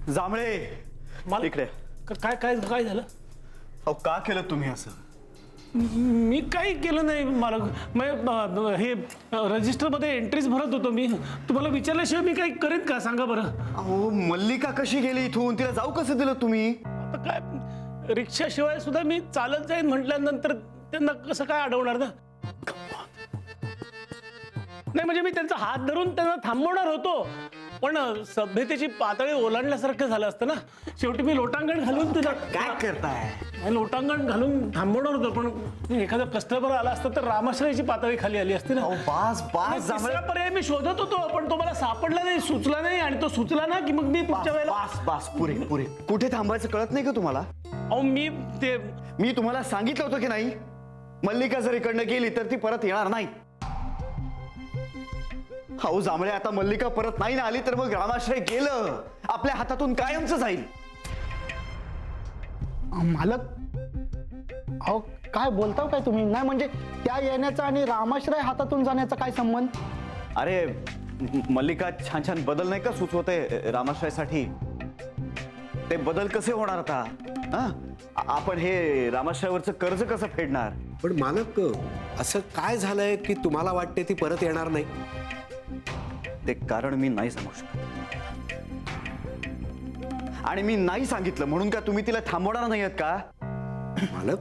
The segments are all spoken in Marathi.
जांभळे मला इकडे. काय काय काय झालं? अहो का केलं तुम्ही असं? मी काही केलं नाही. मला हे रजिस्टरमध्ये एंट्रीज भरत होतो मी. तुम्हाला विचारल्याशिवाय मी काही करेन का सांगा बरं? अहो मल्लिका कशी गेली इथून? तिला जाऊ कसं दिलं तुम्ही? आता काय रिक्षाशिवाय सुद्धा मी चालत जाईन म्हटल्यानंतर त्यांना कसं काय अडवणार ना? नाही म्हणजे मी त्यांचा हात धरून त्यांना थांबवणार होतो, पण सभ्यतेची पातळी ओलांडल्यासारखं झालं असतं ना. शेवटी मी लोटांगण घालून तिला काय करताय? लोटांगण घालून थांबवणार होतो, पण एखादा कस्टमर आला असता तर रामाश्रयाची पातळी खाली आली असती ना. अहो बास आणि बास जांभळे. तिसरा पर्याय मी शोधत होतो, पण तो मला सापडला नाही, सुचला नाही. आणि तो सुचला ना की मग मी पुढच्या वेळेला बास बास पुरे पुरे. कुठे थांबायचं कळत नाही का तुम्हाला? अहो मी तुम्हाला सांगितलं होतं की नाही, मल्लिका जर इकडनं गेली तर ती परत येणार नाही. अहो जांभळे, आता मल्लिका परत नाही ना आली तर मग रामाश्रय गेलं, आपल्या हातातून कायमचं जाईल. मालक, अहो काय बोलताव काय तुम्ही? नाही म्हणजे त्या येण्याचा आणि रामाश्रय हातातून जाण्याचा काय संबंध? अरे मल्लिका छान छान बदल नाही का सुचवते रामाश्रयासाठी? ते बदल कसे होणार आता? हा? आपण हे रामाश्रयावरचं कर्ज कसं फेडणार? पण मालक, असं काय झालंय की तुम्हाला वाटते ती परत येणार नाही? ते कारण मी नाही सांगू शकत, आणि मी नाही सांगितलं म्हणून का तुम्ही तिला थांबवणार नाही आहेत का? मालक,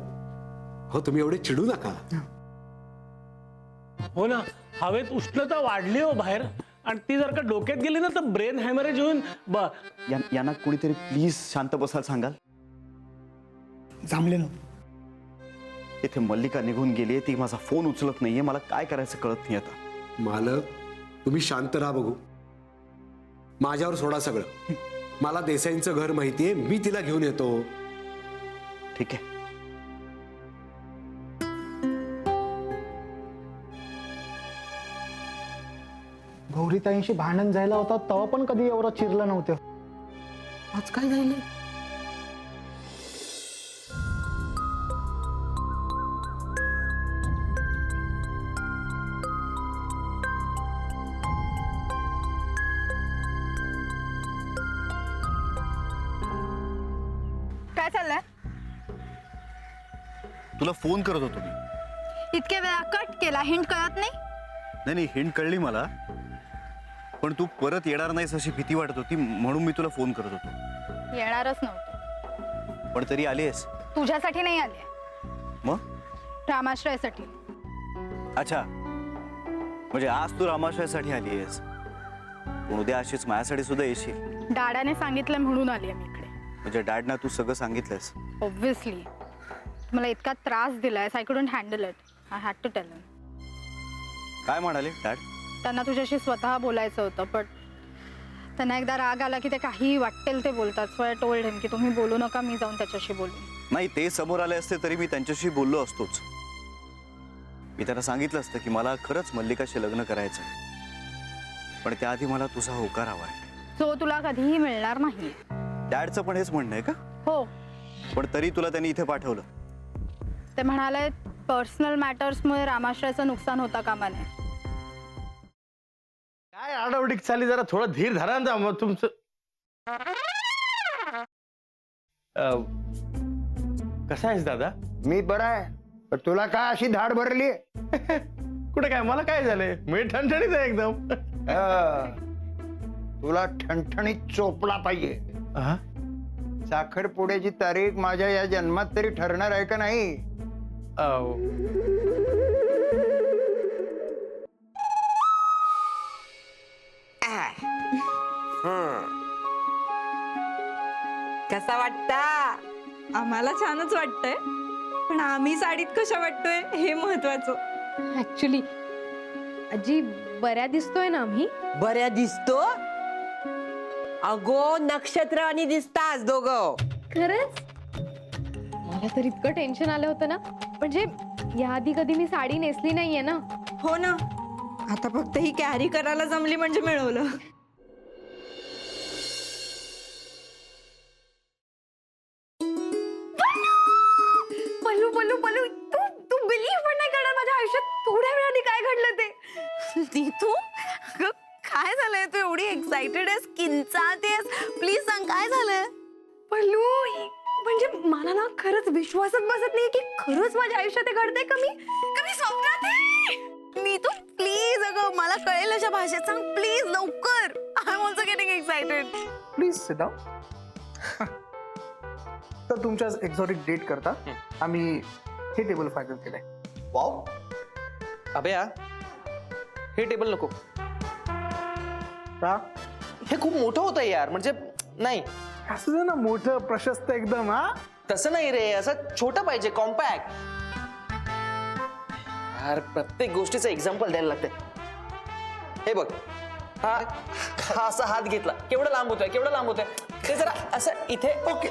हो तुम्ही एवढे चिडू नका. हो ना, हवेत उष्णता वाढली हो बाहेर, आणि ती जर का डोक्यात गेली ना तर ब्रेन हॅमरेज होऊन यांना कुणीतरी प्लीज शांत बसायला सांगाल? जमले ना. इथे मल्लिका निघून गेली, ती माझा फोन उचलत नाहीये, मला काय करायचं कळत नाही आता. मालक, तुम्ही शांत राहा बघू. माझ्यावर सोडा सगळं. मला देसाईंचं घर माहितीये, मी तिला घेऊन येतो. ठीक आहे. गौरीताईंशी भांडण झाला होता तेव्हा पण कधी एवढं चिरलं नव्हतं. आज काय झालं? काय चाललंय? तुला फोन करत होतो मी. इतके वेळा कट केला, हिंट कळत नाही? नाही हिंट कळली मला, पण तू परत येणार नाहीस अशी भीती वाटत होती म्हणून मी तुला फोन करत होतो. येणारच नव्हतं. पण तरी आलीस. तुझ्यासाठी नाही आले, मग? रामाश्रयासाठी. अच्छा, म्हणजे आज तू रामाश्रयासाठी आली आहेस, पण उद्या अशीच माझ्यासाठी सुद्धा येशील? डॅडाने सांगितलं म्हणून आली मी इकडे. म्हणजे डॅडना तू सगळं सांगितलंस? ऑब्व्हियसली. मला इतका त्रास दिलाय, I couldn't handle it. I had to tell him. काय म्हणाले डॅड? त्यांना तुझ्याशी स्वतः बोलायचं होतं, पण त्यांना एकदा राग आला की ते काहीही वाटेल ते बोलतात. सो आय टोल्ड हिम की तुम्ही बोलू नका, मी जाऊन त्याच्याशी बोलू. नाही, ते समोर आले असते तरी मी त्यांच्याशी बोललो असतोच. मी त्यांना सांगितलं असतं की मला खरंच मल्लिकाशी लग्न करायचं आहे, पण त्याआधी मला तुझा होकार हवा आहे. सो तुला कधीही मिळणार नाही. डॅडचं पण हेच म्हणणं आहे का? हो. पण तरी तुला त्यांनी इथे पाठवलं? ते म्हणाले पर्सनल मॅटर्समुळे रामाश्रयाचं नुकसान होता कामा नये. काय आडवडीक चाली, जरा थोडं धीर धरा ना मग तुमचं. कसा आहेस दादा? मी बरा आहे, पण तुला काय अशी धाड भरली? कुठे काय, मला काय झालंय? मी ठणठणीत आहे एकदम. तुला ठणठणीत चोपला पाहिजे. साखरपुड्याची तारीख माझ्या या जन्मात तरी ठरणार आहे का नाही? कसा वाटता? आम्हाला छानच वाटतंय, पण आम्ही साडीत कशा वाटतोय हे महत्वाचं. ऍक्च्युली आजी बऱ्या दिसतोय ना आम्ही? बऱ्या दिसतो? अगो नक्षत्र आणि दिसतास दोघं. खरंच? मला तर इतकं टेन्शन आलं होतं ना, म्हणजे याआधी कधी मी साडी नेसली नाहीये ना. हो ना, आता फक्त ही कॅरी करायला जमली म्हणजे मिळवलं. पल्लू पल्लू पल्लू, तू तू बिलीव्ह पण नाही करणार माझ्या आयुष्यात थोड्या वेळाने काय घडलं ते. ती तू काय झालंय? तू एवढी एक्साइटेड आहेस, किंचाळतेस. प्लीज सांग काय झालंय? पल्लू म्हणजे मला ना खरंच विश्वासच बसत नाही की खरंच माझ्या आयुष्यात हे घडतंय का मी स्वप्नात आहे. नीतू प्लीज, अगं मला कळेल अशा भाषेत सांग प्लीज, लवकर. I am also getting excited. Please sit down. तर तुमच्या एक्झॉटिक डेट करता आम्ही हे टेबल फायनल केलंय. वाव अभया, हे टेबल नको. का? हे खूप मोठं होतं यार, म्हणजे नाही असं दे ना, मोठं प्रशस्त एकदम. हा तसं नाही रे, असं छोटं पाहिजे, कॉम्पॅक्ट. यार प्रत्येक गोष्टीचं एक्झाम्पल द्यायला लागते. हे बघ, हा असा हात घेतला, केवढं लांब होतोय, केवढं लांब होतोय. ते जरा असं इथे. ओके